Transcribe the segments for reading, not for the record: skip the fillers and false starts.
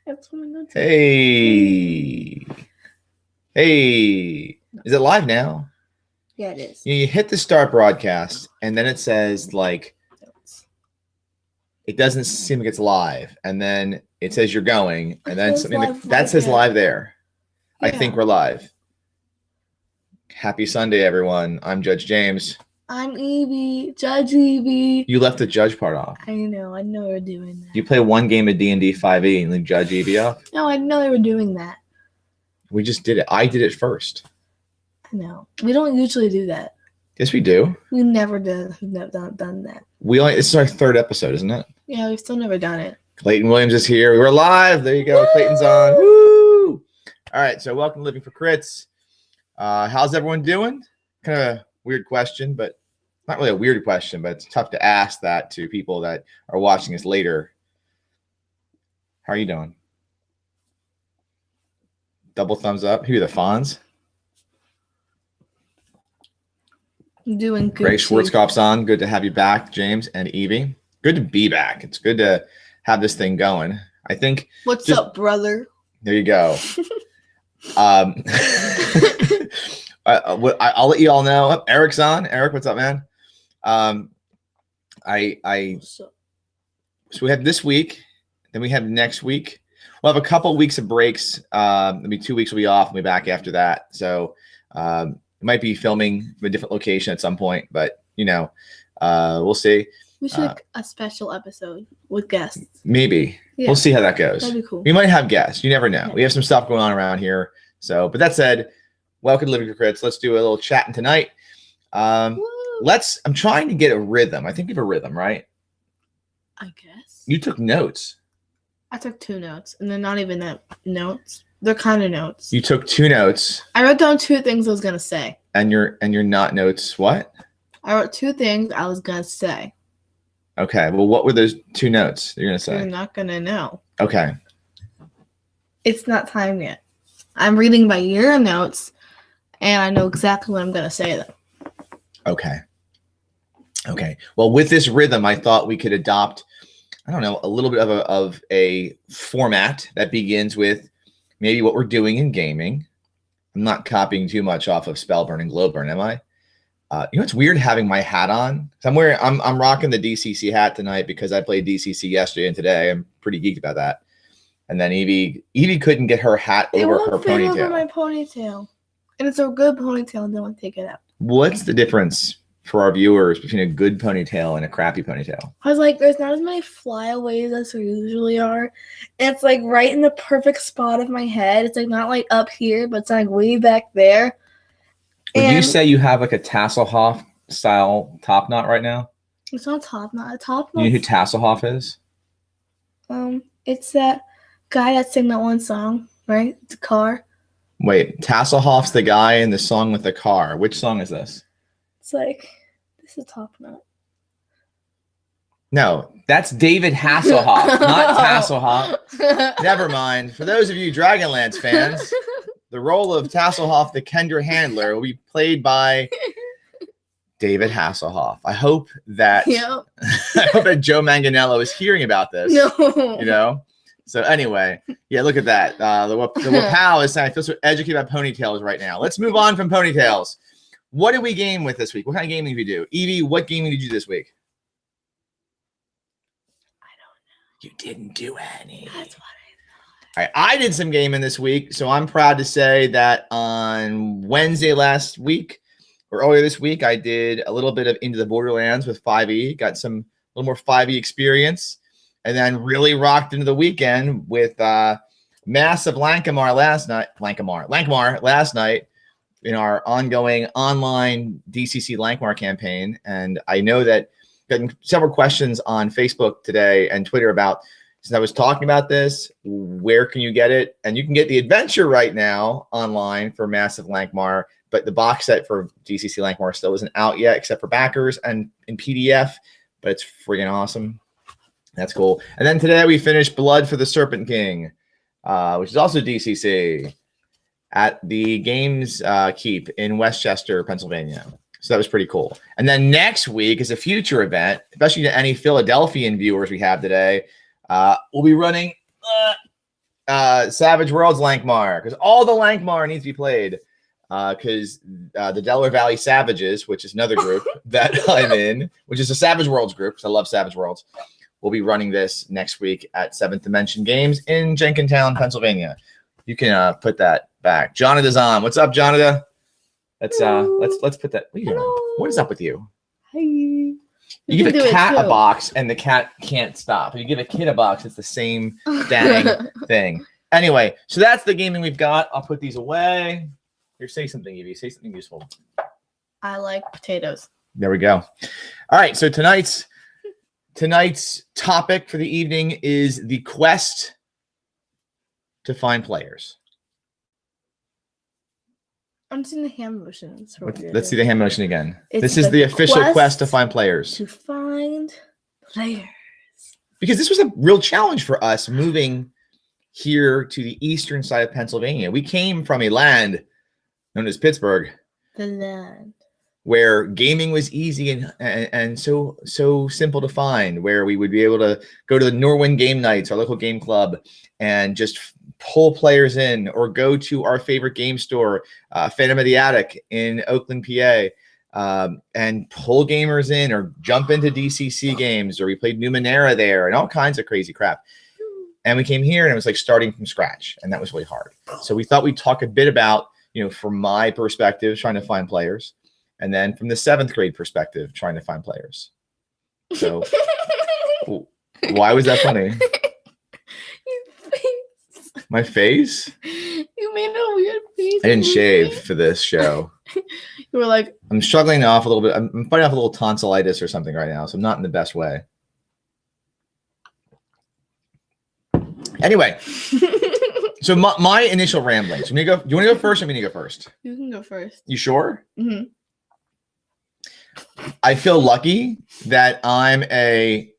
That's what I'm going to Hey. Hey. Is it live now? Yeah, it is. You hit the start broadcast, and then it says, like, it doesn't seem like it's live. And then it says you're going, and then something that says live there. Yeah. I think we're live. Happy Sunday, everyone. I'm Judge James. I'm Evie, Judge Evie. You left the judge part off. I know we're doing that. You play one game of D&D 5e and leave Judge Evie off? No, I know they were doing that. We just did it. I did it first. I know. We don't usually do that. Yes, we do. We never done that. This is our third episode, isn't it? Yeah, we've still never done it. Clayton Williams is here. We're live. There you go. Woo! Clayton's on. Woo! All right, so welcome to Living for Crits. How's everyone doing? Kind of a weird question, but not really a weird question, but it's tough to ask that to people that are watching us later. How are you doing? Double thumbs up. Who are the Fonz? I'm doing good. Ray Schwarzkopf's on. Good to have you back, James and Evie. Good to be back. It's good to have this thing going. I think. What's up, brother? There you go. I'll let you all know. Eric's on. Eric, what's up, man? What's up? So we have this week, then we have next week. We'll have a couple weeks of breaks. Maybe 2 weeks will be off. We'll be back after that. So might be filming from a different location at some point, but we'll see. We should make a special episode with guests. Maybe. Yeah. We'll see how that goes. That'd be cool. We might have guests. You never know. Yeah. We have some stuff going on around here. So, but that said, welcome to Living for Crits. Let's do a little chatting tonight. I'm trying to get a rhythm. I think you have a rhythm, right? I guess. You took notes. I took 2 notes, and they're not even that notes. They're kind of notes. You took 2 notes. I wrote down 2 things I was gonna say. And your not notes. What? I wrote 2 things I was gonna say. Okay. Well, what were those 2 notes you're gonna say? You're not gonna know. Okay. It's not time yet. I'm reading by your notes, and I know exactly what I'm gonna say though. Okay. Well, with this rhythm, I thought we could adopt, I don't know, a little bit of a format that begins with maybe what we're doing in gaming. I'm not copying too much off of Spellburn and Glowburn, am I? It's weird having my hat on. I'm rocking the DCC hat tonight because I played DCC yesterday and today. I'm pretty geeked about that. And then Evie couldn't get her hat over her ponytail. Over my ponytail, and it's a good ponytail. Don't take it out. What's the difference for our viewers between a good ponytail and a crappy ponytail? I was like, there's not as many flyaways as there usually are. And it's like right in the perfect spot of my head. It's like not like up here, but it's like way back there. Would you say you have like a Tasselhoff style top knot right now? It's not top knot. A top knot. You know who Tasselhoff is? It's that guy that sang that one song, right? It's a car. Wait, Tasselhoff's the guy in the song with the car. Which song is this? It's like, this is top knot. No, that's David Hasselhoff, not Tasselhoff. Never mind. For those of you Dragonlance fans, the role of Tasselhoff, the Kendra Handler, will be played by David Hasselhoff. I hope that Joe Manganiello is hearing about this. No. So anyway, yeah, look at that. The Wapow is saying I feel so educated about ponytails right now. Let's move on from ponytails. What did we game with this week? What kind of gaming did we do? Evie, what gaming did you do this week? I don't know. You didn't do any. That's what I thought. All right, I did some gaming this week, so I'm proud to say that on Wednesday last week, or earlier this week, I did a little bit of Into the Borderlands with 5e, got a little more 5e experience, and then really rocked into the weekend with massive Lankmar last night in our ongoing online DCC Lankmar campaign. And I know that getting several questions on Facebook today and Twitter about, since I was talking about this, where can you get it? And you can get the adventure right now online for Massive Lankmar, but the box set for DCC Lankmar still isn't out yet, except for backers and in PDF, but it's friggin' awesome. That's cool. And then today we finished Blood for the Serpent King, which is also DCC at the Games Keep in Westchester, Pennsylvania. So that was pretty cool. And then next week is a future event, especially to any Philadelphian viewers we have today. We'll be running Savage Worlds Lankmar because all the Lankmar needs to be played. Because the Delaware Valley Savages, which is another group that I'm in, which is a Savage Worlds group, because I love Savage Worlds, we'll be running this next week at 7th Dimension Games in Jenkintown, Pennsylvania. You can put that back. Jonathan's on. What's up, Jonathan? Let's put that. What is up with you? Hi. You give a cat a box and the cat can't stop. If you give a kid a box, it's the same dang thing. Anyway, so that's the gaming we've got. I'll put these away. Here, say something, Evie. Say something useful. I like potatoes. There we go. All right, so tonight's topic for the evening is the quest to find players. I'm seeing the hand motions. Let's see the hand motion again. This is the official quest to find players. To find players. Because this was a real challenge for us moving here to the eastern side of Pennsylvania. We came from a land known as Pittsburgh, the land where gaming was easy and so simple to find, where we would be able to go to the Norwin game nights, our local game club, and just pull players in, or go to our favorite game store, Phantom of the Attic in Oakland, PA, and pull gamers in, or jump into DCC games, or we played Numenera there and all kinds of crazy crap. And we came here and it was like starting from scratch, and that was really hard. So we thought we'd talk a bit about, from my perspective, trying to find players, and then from the 7th grade perspective, trying to find players. So why was that funny? Your face. My face? You made a weird face. I didn't shave for this show. You were like, I'm struggling off a little bit. I'm fighting off a little tonsillitis or something right now, so I'm not in the best way. Anyway. So my initial ramblings. Do you want to go first, or me to go first? You can go first. You sure? Mm-hmm. I feel lucky that I'm a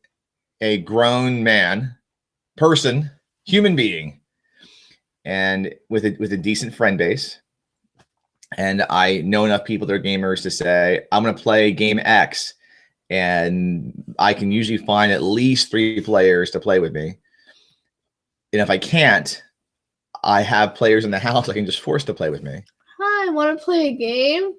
grown person, human being, and with a decent friend base. And I know enough people that are gamers to say, I'm going to play game X, and I can usually find at least 3 players to play with me. And if I can't, I have players in the house I can just force to play with me. Hi, want to play a game?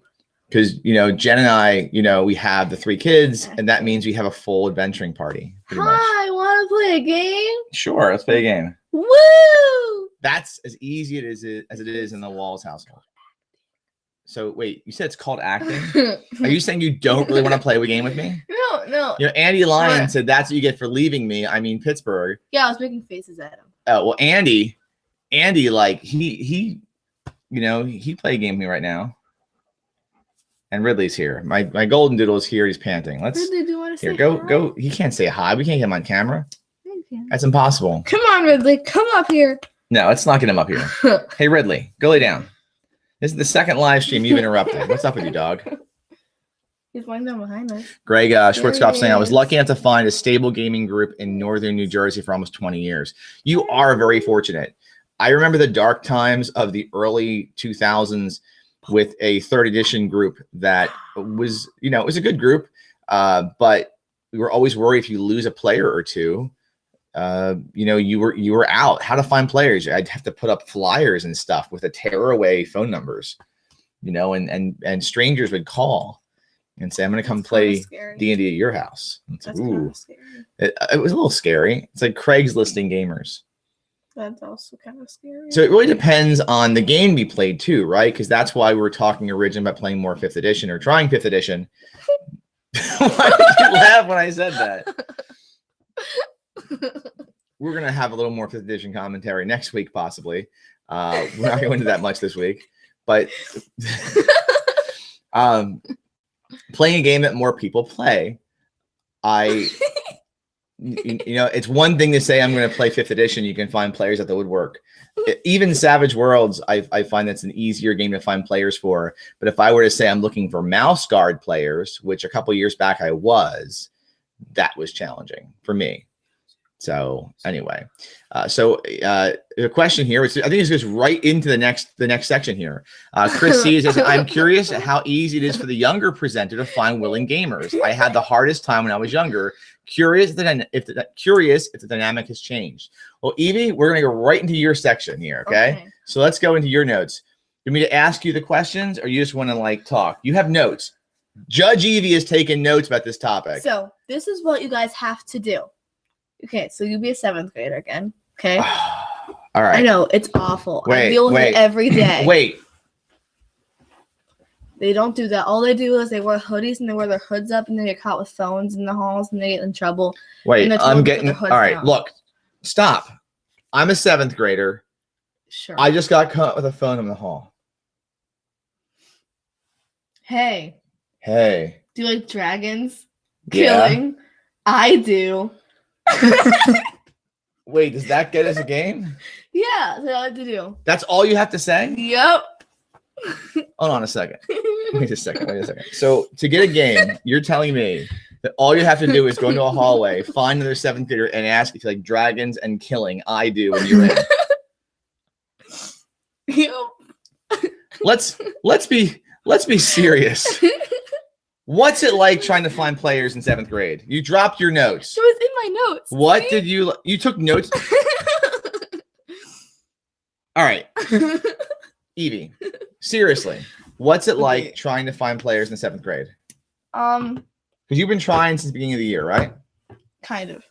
Because, Jen and I, we have the 3 kids, and that means we have a full adventuring party. Hi, want to play a game? Sure, let's play a game. Woo! That's as easy as it is in the Walls household. So, wait, you said it's called acting? Are you saying you don't really want to play a game with me? No. Andy Lyon said that's what you get for leaving me. I mean, Pittsburgh. Yeah, I was making faces at him. Well, Andy, like, he play a game with me right now. And Ridley's here. My golden doodle is here. He's panting. Ridley, do you want to say go. He can't say hi. We can't get him on camera. That's impossible. Come on, Ridley. Come up here. No, let's not get him up here. Hey, Ridley, go lay down. This is the second live stream you've interrupted. What's up with you, dog? He's lying down behind us. Greg Schwartzkopf saying, I was lucky enough to find a stable gaming group in northern New Jersey for almost 20 years. You are very fortunate. I remember the dark times of the early 2000s with a 3rd edition group that was, it was a good group, but we were always worried if you lose a player or two, you were out. How to find players? I'd have to put up flyers and stuff with a tear away phone numbers, and strangers would call and say, I'm going to come play D&D at your house. It's like, ooh, it was a little scary. It's like Craigslisting gamers. That's also kind of scary. So it really depends on the game we played too, right? Because that's why we were talking originally about playing more 5th edition or trying 5th edition. Why did you laugh when I said that? We're going to have a little more 5th edition commentary next week, possibly. We're not going to go into that much this week. But playing a game that more people play, it's one thing to say I'm going to play 5th edition. You can find players at the woodwork. Even Savage Worlds, I find that's an easier game to find players for. But if I were to say I'm looking for Mouse Guard players, which a couple years back I was, that was challenging for me. So anyway, the question here, I think it goes right into the next section here. Chris C says, I'm curious how easy it is for the younger presenter to find willing gamers. I had the hardest time when I was younger. Curious if the dynamic has changed. Well, Evie, we're gonna go right into your section here. Okay. So let's go into your notes. You want me to ask you the questions, or you just want to like talk? You have notes. Judge Evie has taken notes about this topic. So this is what you guys have to do. Okay, so you'll be a 7th grader again. Okay. All right. I know it's awful. Wait, I deal with it every day. Wait. They don't do that. All they do is they wear hoodies and they wear their hoods up and they get caught with phones in the halls and they get in trouble. Wait, I'm getting all right. Down. Look, stop. I'm a 7th grader. Sure. I just got caught with a phone in the hall. Hey. Hey. Do you like dragons? Yeah. Killing? I do. Wait, does that get us a game? Yeah, that's what I like to do. That's all you have to say? Yep. Hold on a second. Wait a second. So to get a game, you're telling me that all you have to do is go into a hallway, find another 7th grader, and ask if you like dragons and killing. I do, and you're in. Yep. Let's be serious. What's it like trying to find players in 7th grade? You dropped your notes. It was in my notes. What did you took notes? All right. Evie, seriously, what's it like trying to find players in 7th grade? Because you've been trying since the beginning of the year, right? Kind of.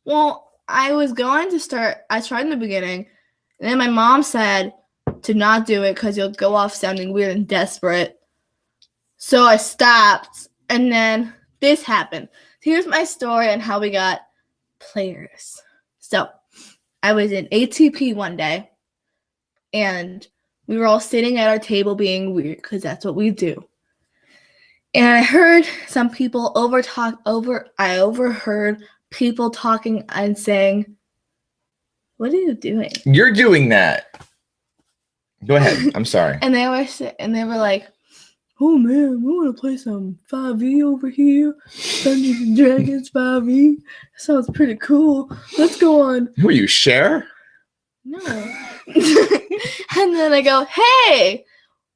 Well, I tried in the beginning, and then my mom said to not do it because you'll go off sounding weird and desperate. So I stopped, and then this happened. Here's my story on how we got players. So I was in ATP one day, and we were all sitting at our table being weird because that's what we do. And I heard some people I overheard people talking and saying, "What are you doing?" You're doing that. Go ahead. I'm sorry. And they were like, "Oh man, we want to play some 5e over here. Dungeons and Dragons 5e. Sounds pretty cool. Let's go on." Who are you, Cher? No. And then I go, "Hey,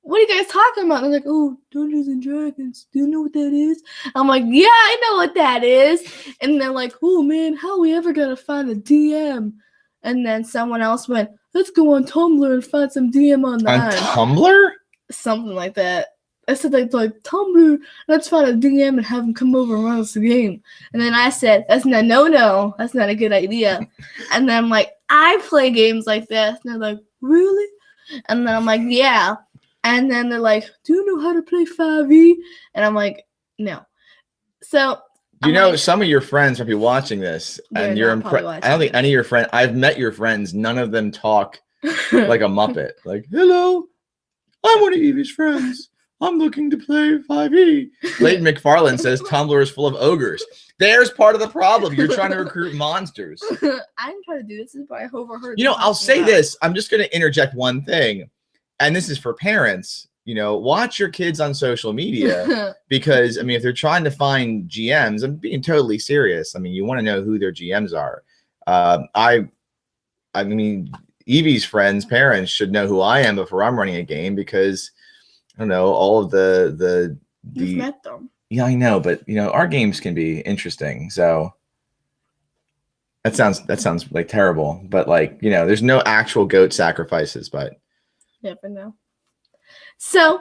what are you guys talking about?" And they're like, "Oh, Dungeons and Dragons. Do you know what that is?" I'm like, "Yeah, I know what that is." And they're like, "Oh man, how are we ever gonna find a DM?" And then someone else went, "Let's go on Tumblr and find some DM online." On Tumblr? Something like that. I said, like Tumblr, let's find a DM and have him come over and run us a game. And then I said, that's not a good idea. And then I'm like, I play games like this. And they're like, really? And then I'm like, yeah. And then they're like, do you know how to play 5e? And I'm like, no. So some of your friends might be watching this, and you're impressed. I don't think any of your friends. I've met your friends. None of them talk like a Muppet. Like, hello, I'm one of Evie's friends. I'm looking to play 5e. Clayton McFarland says Tumblr is full of ogres. There's part of the problem. You're trying to recruit monsters. I didn't try to do this. This is why I overheard. I'll say this. I'm just going to interject one thing, and this is for parents. Watch your kids on social media because, if they're trying to find GMs, I'm being totally serious. You want to know who their GMs are. Evie's friends' parents should know who I am before I'm running a game because, I don't know, all of the You've met them. Yeah, I know, but our games can be interesting. So that sounds like terrible, but there's no actual goat sacrifices, but never know. So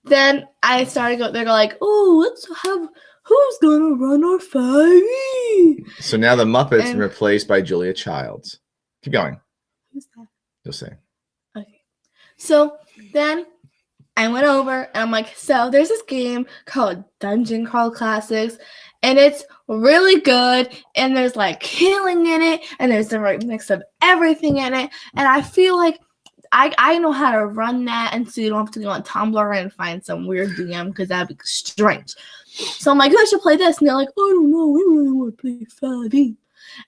then I started they're like, oh, let's have who's gonna run our 5e. So now the Muppets are replaced by Julia Childs. Keep going. Who's that? You'll see. Okay. So then I went over and I'm like, so there's this game called Dungeon Crawl Classics, and it's really good, and there's like killing in it, and there's the right mix of everything in it, and I feel like I know how to run that, and so you don't have to go on Tumblr and find some weird DM because that'd be strange. So I'm like, I should play this, and they're like, I don't know, we really want to play 5e.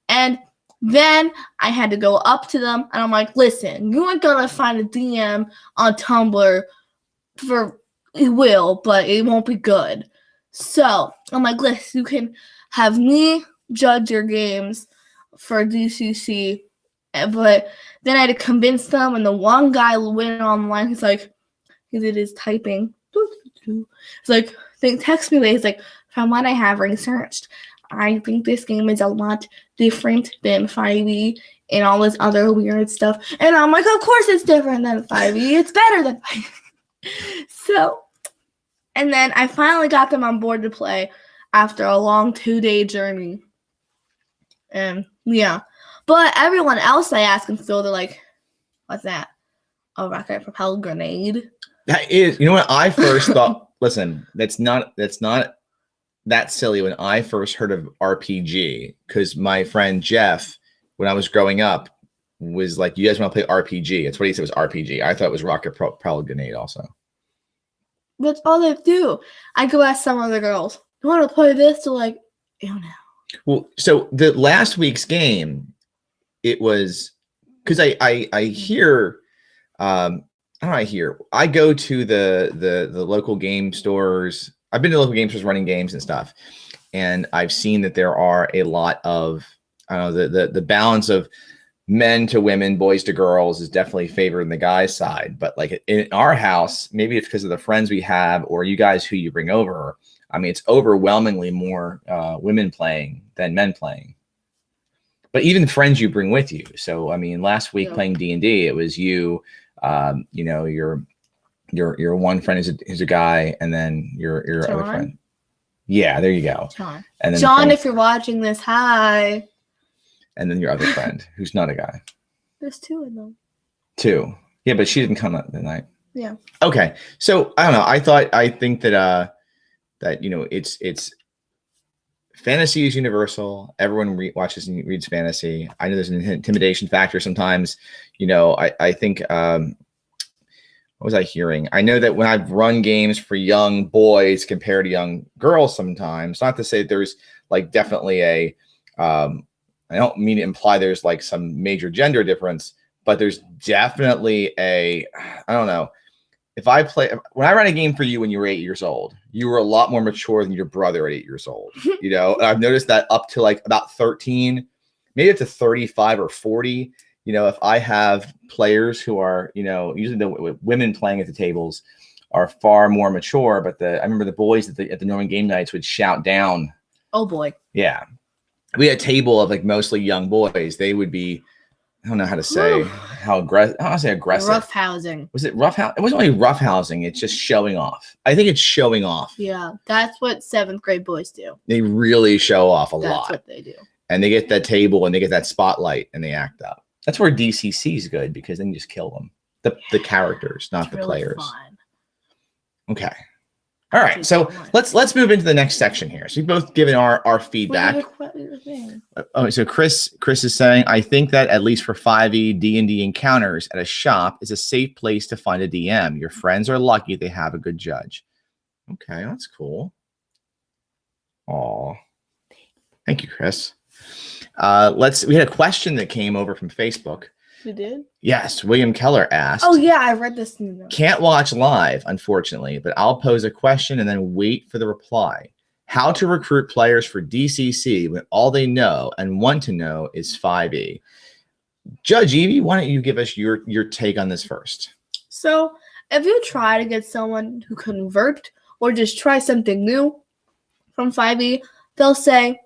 And then I had to go up to them, and I'm like, listen, you ain't gonna find a DM on Tumblr it will, but it won't be good. So I'm like, listen, you can have me judge your games for DCC, but then I had to convince them, and the one guy went online. He's like, he did his typing. He's like, text me later. He's like, from what I have researched, I think this game is a lot different than 5e and all this other weird stuff. And I'm like, of course it's different than 5e. It's better than 5e. So, and then I finally got them on board to play after a long 2-day journey. And yeah. But everyone else I ask and still they're like, what's that? A rocket propelled grenade? That is, you know what I first thought, listen, that's not that silly when I first heard of RPG, because my friend Jeff, when I was growing up, was like, you guys want to play RPG? That's what he said was RPG. I thought it was rocket propelled grenade also. That's all they do. I go ask some other girls, you want to play this? They're like, ew, no. Well, so the last week's game, it was, because I hear, I go to the local game stores. I've been to local game stores running games and stuff, and I've seen that there are a lot of, I don't know, the balance of men to women, boys to girls is definitely favored in the guys' side. But like in our house, maybe it's because of the friends we have or you guys who you bring over. I mean, it's overwhelmingly more women playing than men playing. But even friends you bring with you. So I mean, last week playing D&D, it was you. You know, your one friend is a guy, and then your other friend. Yeah, there you go. John. And then John, if you're watching this, hi. And then your other friend, who's not a guy. There's 2 of them. 2. Yeah, but she didn't come that night. Yeah. Okay. So I don't know. I think that that, you know, it's fantasy is universal. Everyone watches and reads fantasy. I know there's an intimidation factor sometimes. You know, I think what was I hearing? I know that when I've run games for young boys compared to young girls sometimes, not to say there's like definitely a I don't mean to imply there's like some major gender difference, but there's definitely a, I don't know. When I ran a game for you when you were 8 years old, you were a lot more mature than your brother at 8 years old. You know, and I've noticed that up to like about 13, maybe up to 35 or 40. You know, if I have players who are, you know, usually the women playing at the tables are far more mature, but I remember the boys at the Norman game nights would shout down. Oh boy. Yeah. We had a table of like mostly young boys. They would be, I don't know how to say how aggressive. I don't want to say aggressive. Rough housing. Was it rough house? It wasn't only rough housing. It's just showing off. I think it's showing off. Yeah, that's what 7th grade boys do. They really show off a lot. That's what they do. And they get that table and they get that spotlight and they act up. That's where DCC is good, because then you just kill them. The characters, not the players. Fun. Okay. All right, so let's move into the next section here. So we've both given our feedback. Oh, so Chris is saying, I think that at least for 5e D&D encounters at a shop is a safe place to find a DM. Your friends are lucky they have a good judge. Okay, that's cool. Oh, thank you, Chris. We had a question that came over from Facebook. You did? Yes. William Keller asked. Oh, yeah. I read this. Can't watch live, unfortunately, but I'll pose a question and then wait for the reply. How to recruit players for DCC when all they know and want to know is 5e. Judge Evie, why don't you give us your take on this first? So if you try to get someone to convert or just try something new from 5e, they'll say,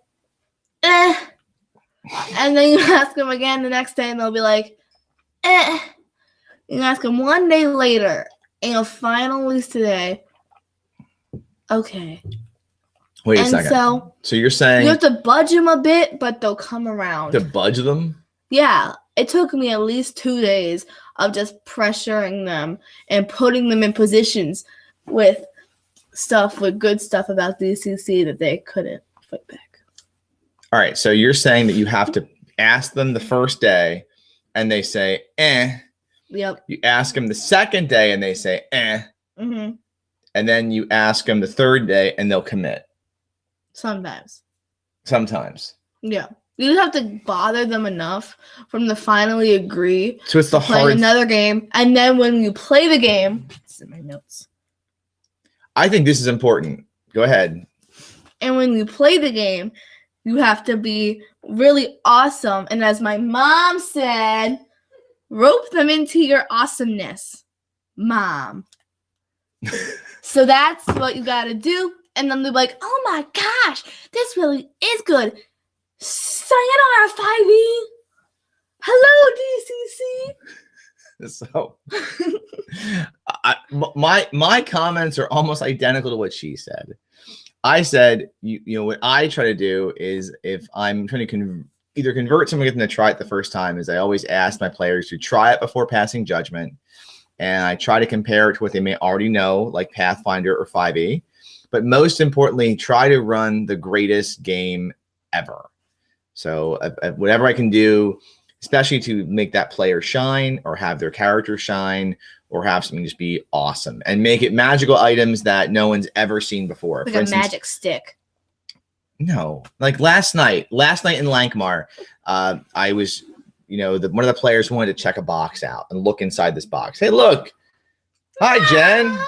eh. And then you ask them again the next day and they'll be like, eh. You ask them one day later and you'll finally say, okay. Wait a second. So you're saying you have to budge them a bit, but they'll come around. To budge them? Yeah. It took me at least 2 days of just pressuring them and putting them in positions with good stuff about DCC that they couldn't fight back. All right. So you're saying that you have to ask them the first day and they say, eh. Yep. You ask them the second day and they say, eh. Mm-hmm. And then you ask them the third day and they'll commit. Sometimes. Yeah. You just have to bother them enough for them to finally agree. So it's the hard another game. And then when you play the game, it's in my notes. I think this is important. Go ahead. And when you play the game, You have to be really awesome. And as my mom said, rope them into your awesomeness, Mom. So that's what you got to do. And then they're like, oh my gosh, this really is good. Sayonara, 5e. Hello, DCC. So my comments are almost identical to what she said. I said, you know, what I try to do is if I'm trying to either convert someone, get them to try it the first time, is I always ask my players to try it before passing judgment. And I try to compare it to what they may already know, like Pathfinder or 5e. But most importantly, try to run the greatest game ever. So whatever I can do, especially to make that player shine or have their character shine or have something just be awesome and make it magical items that no one's ever seen before. Like a magic stick. No, like last night in Lankmar, I was, you know, one of the players wanted to check a box out and look inside this box. Hey, look. Hi, Jen. Mommy,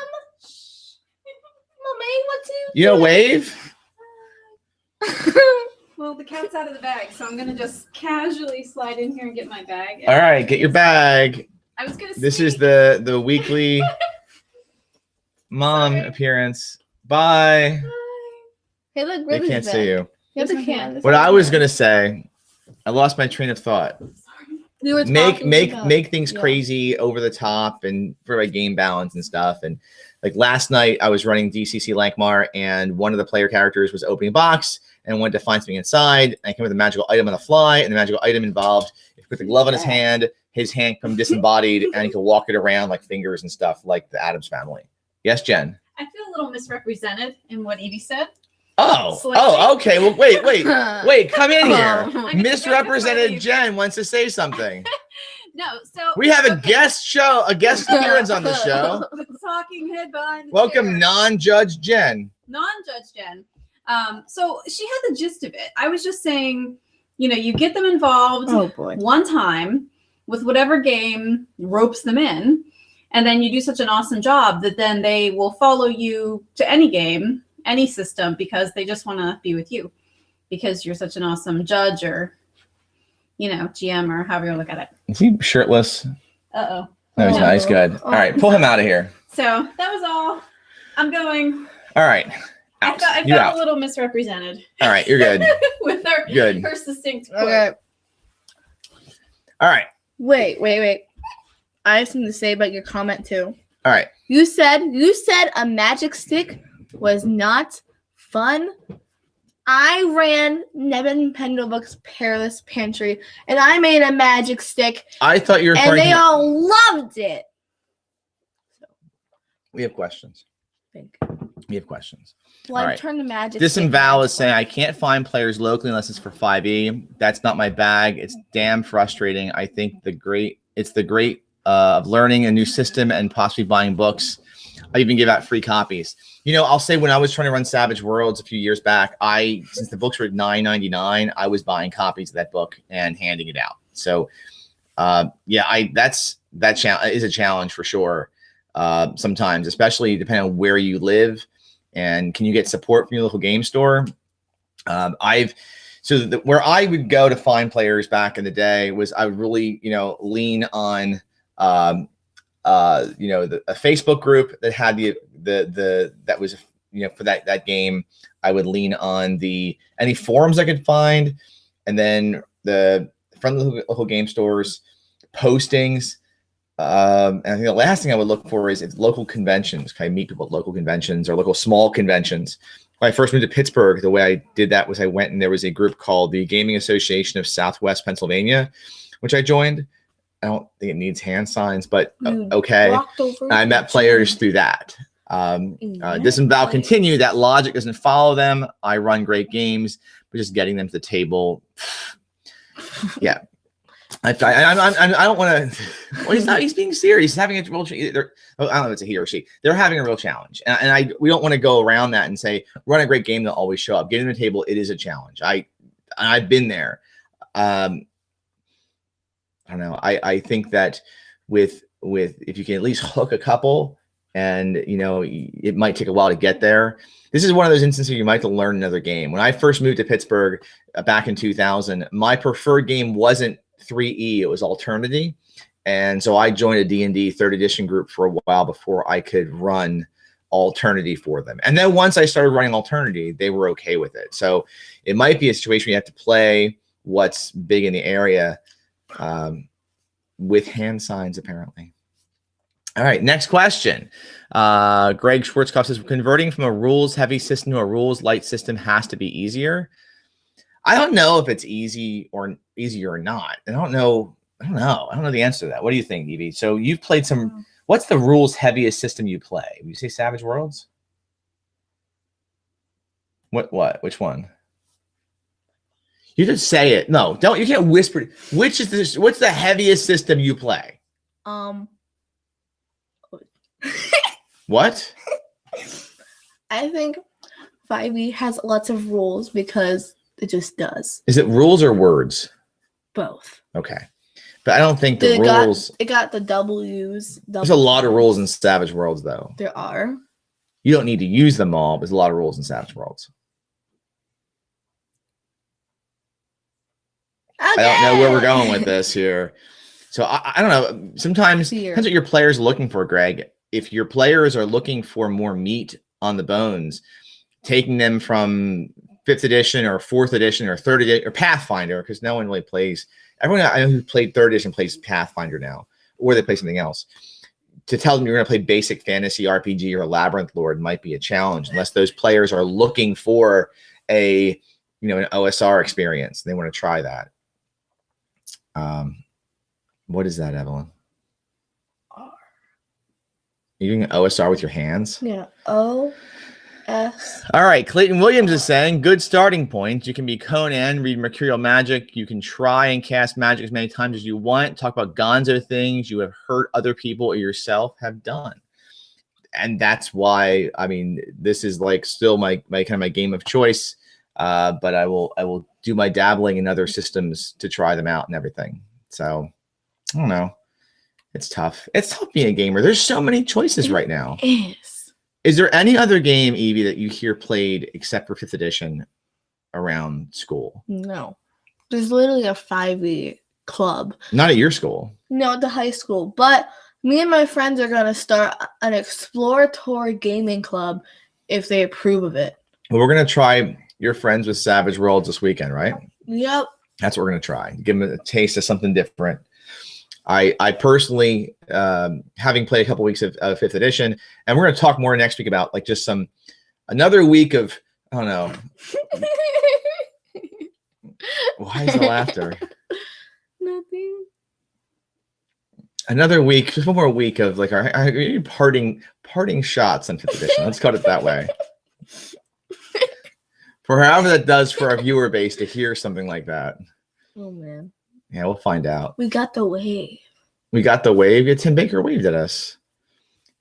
what's you know, wave. Well, the cat's out of the bag, so I'm gonna just casually slide in here and get my bag. All right, get your bag. I was gonna. This is the weekly mom appearance. Bye. Hey, look, They really can't see you. You have the can. What I was gonna say, I lost my train of thought. We were Make things crazy, over the top, and for like game balance and stuff. And like last night, I was running DCC Lankmar, and one of the player characters was opening a box and wanted to find something inside. And I came with a magical item on the fly, and the magical item involved if you put the glove on his hand become disembodied, and he could walk it around like fingers and stuff, like the Addams Family. Yes, Jen. I feel a little misrepresented in what Evie said. Okay. Well, wait. Come in here. I'm Misrepresented Jen wants to say something. No, so We have a guest appearance on the show. the talking head behind the Welcome, chair. non-judge Jen. Non-judge Jen. So she had the gist of it. I was just saying, you know, you get them involved one time with whatever game ropes them in, and then you do such an awesome job that then they will follow you to any game, any system, because they just want to be with you because you're such an awesome judge or, you know, GM or however you look at it. Is he shirtless? Uh-oh. No, he's not. He's good. All right, pull him out of here. So that was all. I'm going. All right. I felt a little misrepresented. All right, you're good. With her succinct quote. Okay. All right. Wait. I have something to say about your comment too. All right. You said a magic stick was not fun. I ran Nevin Pendlebuck's Perilous Pantry, and I made a magic stick. I thought you were and they all loved it. So, we have questions. We have questions. Well, all I right. turned the magic. Disembowel is saying I can't find players locally unless it's for 5e. That's not my bag. It's damn frustrating. I think it's the great of learning a new system and possibly buying books. I even give out free copies. You know, I'll say when I was trying to run Savage Worlds a few years back, since the books were $9.99, I was buying copies of that book and handing it out. So, that is a challenge for sure. Sometimes, especially depending on where you live, and can you get support from your local game store? Where I would go to find players back in the day was I would really, lean on a Facebook group that had that was for that game. I would lean on any forums I could find, and then from the local game stores postings. And I think the last thing I would look for is local conventions. Can I meet people at local conventions or local small conventions? When I first moved to Pittsburgh, the way I did that was I went and there was a group called the Gaming Association of Southwest Pennsylvania, which I joined. I don't think it needs hand signs, but okay. I met players through that. Disembowel continue. That logic doesn't follow them. I run great games, but just getting them to the table. Yeah. I don't want to. Well, he's being serious. He's having a real. I don't know if it's a he or she. They're having a real challenge, and we don't want to go around that and say run a great game. They'll always show up. Getting to the table, it is a challenge. I've been there. I don't know. I think that with if you can at least hook a couple and it might take a while to get there. This is one of those instances where you might have to learn another game. When I first moved to Pittsburgh back in 2000, my preferred game wasn't 3E, it was Alternity. And so I joined a D&D 3rd edition group for a while before I could run Alternity for them. And then once I started running Alternity, they were okay with it. So it might be a situation where you have to play what's big in the area with hand signs, apparently. All right, next question. Greg Schwarzkopf says, converting from a rules-heavy system to a rules-light system has to be easier. I don't know if it's easier or not. I don't know the answer to that. What do you think, Evie? So you've played some. What's the rules heaviest system you play? Would you say Savage Worlds? What? Which one? You just say it. No, don't. You can't whisper. Which is this? What's the heaviest system you play? What? I think 5e has lots of rules because it just does. Is it rules or words? Both. Okay. But I don't think the rules. It got the W's. There's a lot of rules in Savage Worlds, though. There are. You don't need to use them all, but there's a lot of rules in Savage Worlds. Okay. I don't know where we're going with this here. So I don't know. Sometimes depends what your players are looking for, Greg. If your players are looking for more meat on the bones, taking them from 5th edition or 4th edition or 3rd edition or Pathfinder, because no one really plays. Everyone I know who played 3rd edition plays Pathfinder now, or they play something else. To tell them you're going to play basic fantasy RPG or Labyrinth Lord might be a challenge unless those players are looking for an OSR experience. They want to try that. What is that, Evelyn? R. You're doing an OSR with your hands? Yeah. O-S. All right. Clayton Williams is saying, good starting point. You can be Conan, read Mercurial Magic. You can try and cast magic as many times as you want. Talk about gonzo things you have heard other people or yourself have done. And that's why, this is like still my kind of my game of choice. But I will do my dabbling in other systems to try them out and everything. So I don't know. It's tough. It's tough being a gamer. There's so many choices right now. Is there any other game, Evie, that you hear played except for 5th edition around school? No. There's literally a 5e club. Not at your school. No, at the high school. But me and my friends are going to start an exploratory gaming club if they approve of it. Well, we're going to try your friends with Savage Worlds this weekend, right? Yep. That's what we're going to try. Give them a taste of something different. I personally, having played a couple weeks of 5th edition, and we're going to talk more next week about like just another week of, I don't know. Why is the laughter? Nothing. Another week, just one more week of like our parting shots on 5th edition. Let's cut it that way. For however that does for our viewer base to hear something like that. Oh, man. Yeah, we'll find out. We got the wave. We got the wave. Yeah, Tim Baker waved at us.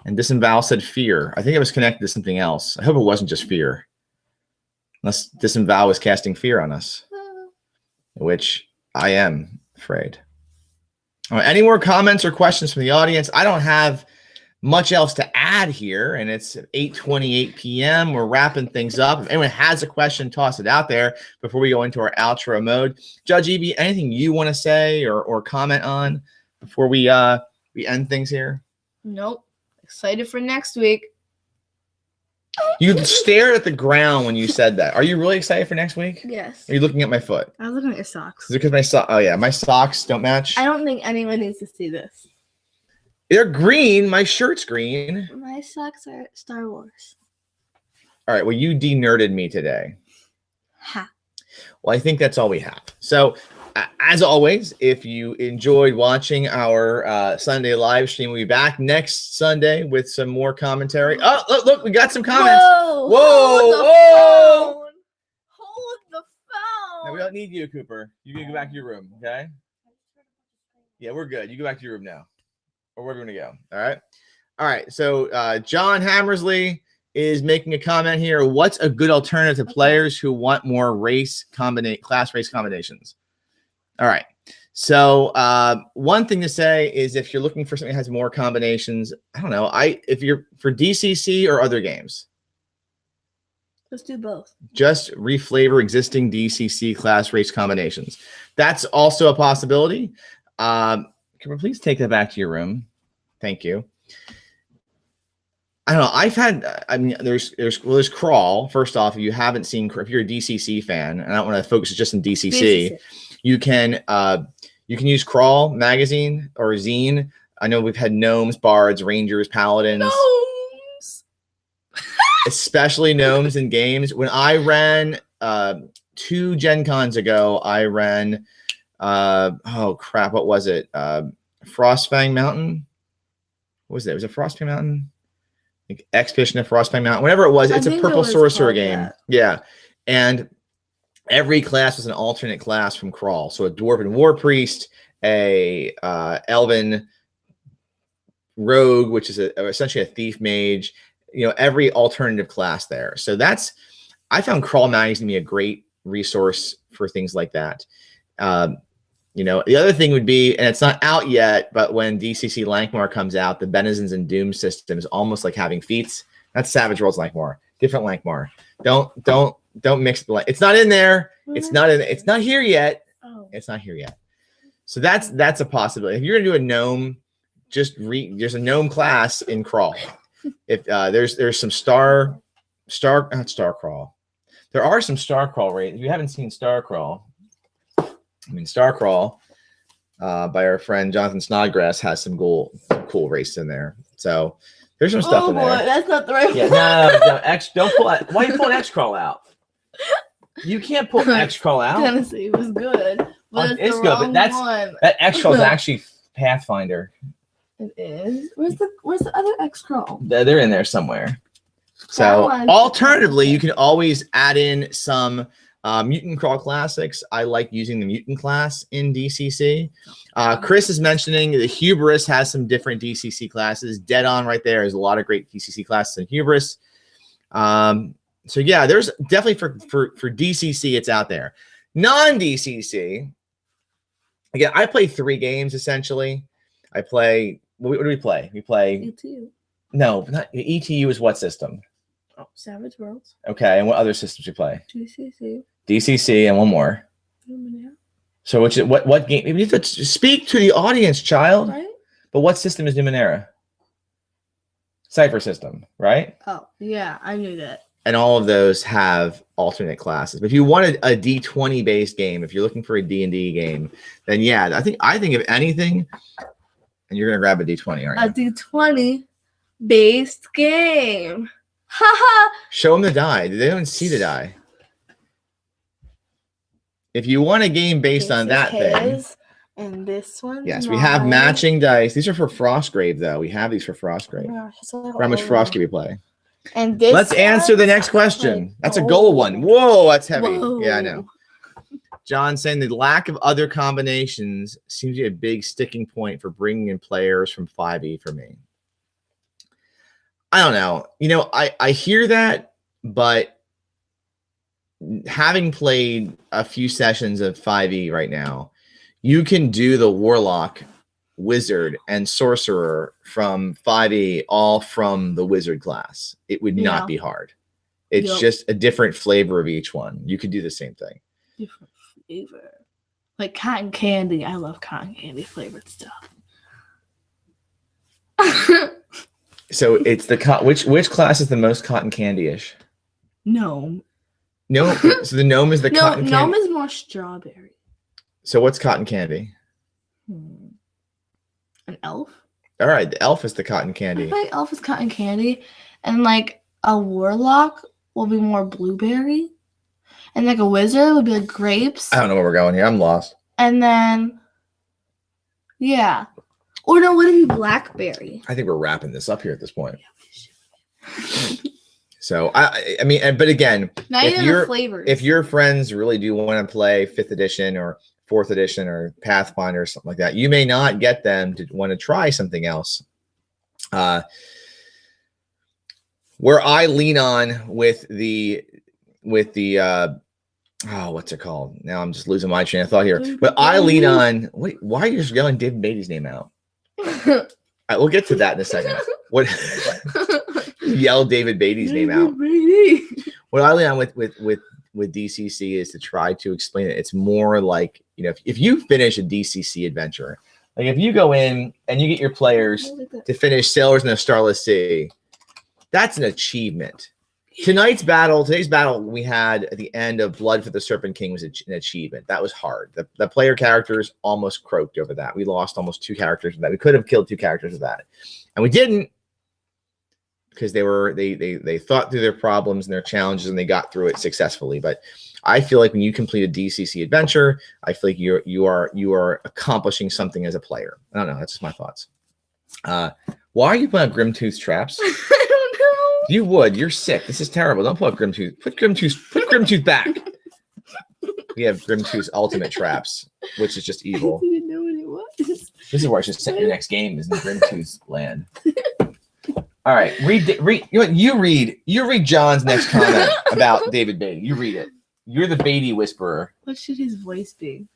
And Disembowel said fear. I think it was connected to something else. I hope it wasn't just fear. Unless Disembowel was casting fear on us. Which I am afraid. All right, any more comments or questions from the audience? I don't have much else to add here, and it's 8:28 p.m. We're wrapping things up. If anyone has a question, toss it out there before we go into our outro mode. Judge Evie, anything you want to say or comment on before we end things here? Nope. Excited for next week. You stared at the ground when you said that. Are you really excited for next week? Yes. Are you looking at my foot? I was looking at your socks. Is it because my socks? Oh yeah, my socks don't match. I don't think anyone needs to see this. They're green. My shirt's green. My socks are Star Wars. All right. Well, you de-nerded me today. Ha. Well, I think that's all we have. So, as always, if you enjoyed watching our Sunday live stream, we'll be back next Sunday with some more commentary. Oh, look, we got some comments. Whoa! Whoa! Hold the phone! Now, we don't need you, Cooper. You can go back to your room, okay? Yeah, we're good. You go back to your room now. Or where are we going to go? All right. So John Hammersley is making a comment here. What's a good alternative to players who want more class race combinations? All right. So one thing to say is if you're looking for something that has more combinations, I don't know. If you're for DCC or other games, let's do both. Just reflavor existing DCC class race combinations. That's also a possibility. Can we please take that back to your room? Thank you. I don't know. There's Crawl. First off, if you haven't seen, if you're a DCC fan, and I don't want to focus just on DCC, you can use Crawl magazine or zine. I know we've had gnomes, bards, rangers, paladins. Gnomes. Especially gnomes in games. When I ran 2 Gen Cons ago, I ran oh crap, what was it? Frostfang Mountain. What was it? Was it Frostfang Mountain? Like Expedition of Frostfang Mountain, whatever it was. It's a purple sorcerer game. That. Yeah. And every class was an alternate class from Crawl. So a dwarven war priest, a elven rogue, which is essentially a thief mage, every alternative class there. So I found Crawl magazine to be a great resource for things like that. The other thing would be, and it's not out yet, but when DCC Lankmar comes out, the Benizens and Doom system is almost like having feats. That's Savage Worlds Lankmar, different Lankmar. Don't mix the. It's not in there. It's not here yet. Oh. It's not here yet. So that's a possibility. If you're gonna do a gnome, there's a gnome class in Crawl. If there's some not Star Crawl. There are some Star Crawl rates. If you haven't seen Star Crawl. Star Crawl by our friend Jonathan Snodgrass has some cool races in there. So there's some stuff in there. That's not the right one. Yeah, no, don't pull it. Why are you pulling X Crawl out? You can't pull X Crawl out. Tennessee was good. But it's good, but that X Crawl is actually Pathfinder. It is. Where's the other X Crawl? They're in there somewhere. So alternatively, you can always add in some Mutant Crawl Classics. I like using the Mutant class in DCC. Chris is mentioning the Hubris has some different DCC classes. Dead on right there. There's a lot of great DCC classes in Hubris. So yeah, there's definitely for DCC, it's out there. Non-DCC, again, I play 3 games essentially. I play. What do we play? We play ETU. No, not ETU. Is what system? Oh, Savage Worlds. Okay, and what other systems you play? DCC, and one more. So what game? You have to speak to the audience, child. Right? But what system is Numenera? Cypher system, right? Oh, yeah, I knew that. And all of those have alternate classes. But if you wanted a D20 based game, if you're looking for a D&D game, then yeah, I think if anything, and you're gonna grab a D20, aren't you? A D20 based game. Haha. Show them the die. They don't see the die. If you want a game based on that thing. And this one. Yes, we have matching dice. These are for Frostgrave, though. We have these for Frostgrave. How much Frostgrave you play? And this. Let's answer the next question. That's a gold one. Whoa, that's heavy. Whoa. Yeah, I know. John saying the lack of other combinations seems to be a big sticking point for bringing in players from 5e for me. I don't know. I hear that, but having played a few sessions of 5e right now, you can do the Warlock, Wizard, and Sorcerer from 5e all from the Wizard class. It would not be hard. It's just a different flavor of each one. You could do the same thing. Different flavor. Like cotton candy. I love cotton candy flavored stuff. So it's which class is the most cotton candy-ish? Gnome. No, so the gnome is the cotton candy. Gnome is more strawberry. So what's cotton candy? An elf. All right, the elf is the cotton candy. I feel like elf is cotton candy, and like a warlock will be more blueberry, and like a wizard would be like grapes. I don't know where we're going here. I'm lost. And then, yeah. Or no, would it be blackberry? I think we're wrapping this up here at this point. So I mean, but again, if your friends really do want to play 5th edition or 4th edition or Pathfinder or something like that, you may not get them to want to try something else. Where I lean on with the oh, what's it called? Now I'm just losing my train of thought here. But I lean on. Wait, why are you just yelling David Beatty's name out? All right, we'll get to that in a second. What? Yell David Beatty's name out. What I lean on with DCC is to try to explain it. It's more like, you know, if you finish a DCC adventure, like if you go in and you get your players to finish Sailors in a Starless Sea, that's an achievement. Today's battle we had at the end of Blood for the Serpent King was an achievement. That was hard. The player characters almost croaked over that. We lost almost 2 characters with that. We could have killed 2 characters with that, and we didn't, because they thought through their problems and their challenges and they got through it successfully. But I feel like when you complete a DCC adventure, I feel like you are accomplishing something as a player. I don't know. That's just my thoughts. Why are you playing Grimtooth's traps? I don't know. You would. You're sick. This is terrible. Don't pull up Grimtooth. Put Grimtooth back. We have Grimtooth's ultimate traps, which is just evil. I didn't know what it was. This is where I should set your next game is in Grimtooth's land. All right. You read John's next comment about David Beatty. You read it. You're the Beatty whisperer. What should his voice be?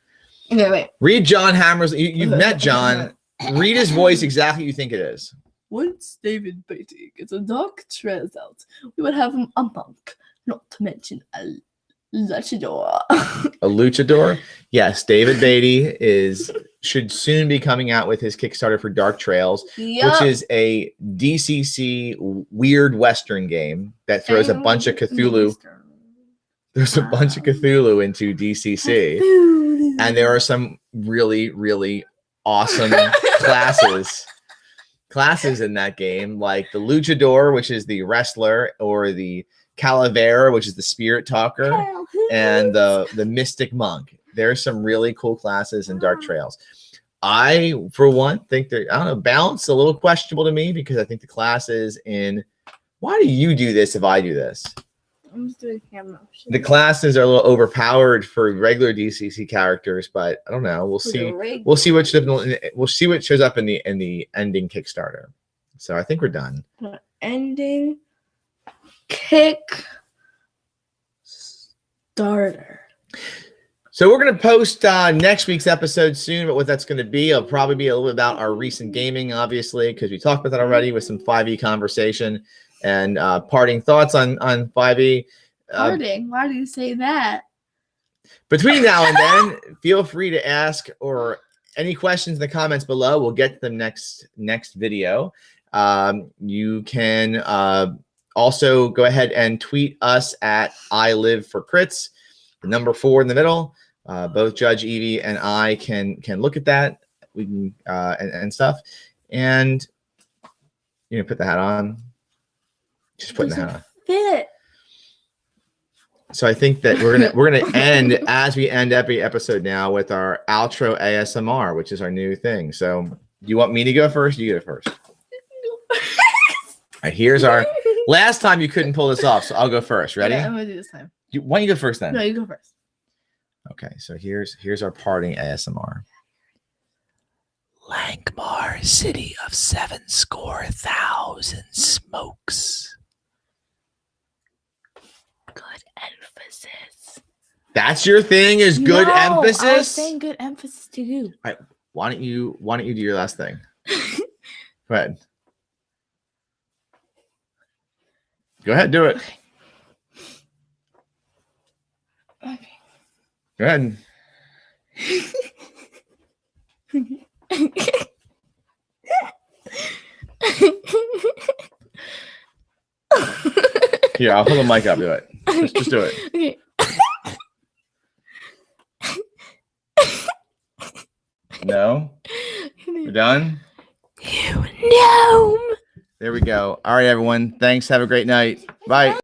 Okay, wait. Read John Hammer's. You've met John. Read his voice exactly what you think it is. Once David Beatty gets a dark trails out, we would have him a monk, not to mention a luchador. A luchador? Yes, David Beatty should soon be coming out with his Kickstarter for Dark Trails, which is a DCC weird Western game that throws a bunch of Cthulhu. There's a bunch of Cthulhu into DCC, and there are some really, really awesome classes in that game, like the luchador, which is the wrestler, or the calavera, which is the spirit talker, and the mystic monk. There's some really cool classes in Dark Trails. I, for one, think they're, I don't know, balance a little questionable to me, because I think the classes in, why do you do this if I do this? I'm just doing hand motion. The classes are a little overpowered for regular DCC characters, but I don't know. We'll see. We'll see what shows up in the ending Kickstarter. So I think we're done. Ending Kickstarter. So we're going to post next week's episode soon, but what that's going to be, it'll probably be a little bit about our recent gaming, obviously, because we talked about that already with some 5e conversation and parting thoughts on 5e. Parting? Why do you say that? Between now and then, feel free to ask or any questions in the comments below. We'll get to them next video. You can also go ahead and tweet us at I Live for Crits, the number 4 in the middle. Both Judge Evie and I can look at that. We can and stuff. And you know, put the hat on. Just putting the hat on. Fit. So I think that we're gonna end, as we end every episode now, with our outro ASMR, which is our new thing. So do you want me to go first? You go first. All right, here's our last time you couldn't pull this off, so I'll go first. Ready? Yeah, I'm gonna do this time. Why don't you go first then? No, you go first. Okay, so here's our parting ASMR. Langmar, city of 70,000 smokes. Good emphasis. That's your thing, is good emphasis? I was saying good emphasis to you. All right, why don't you do your last thing? Go ahead. Go ahead, do it. Okay. Go ahead. Here, I'll pull the mic up. Do it. Just do it. Okay. No? We're done? You know. There we go. All right, everyone. Thanks. Have a great night. Bye.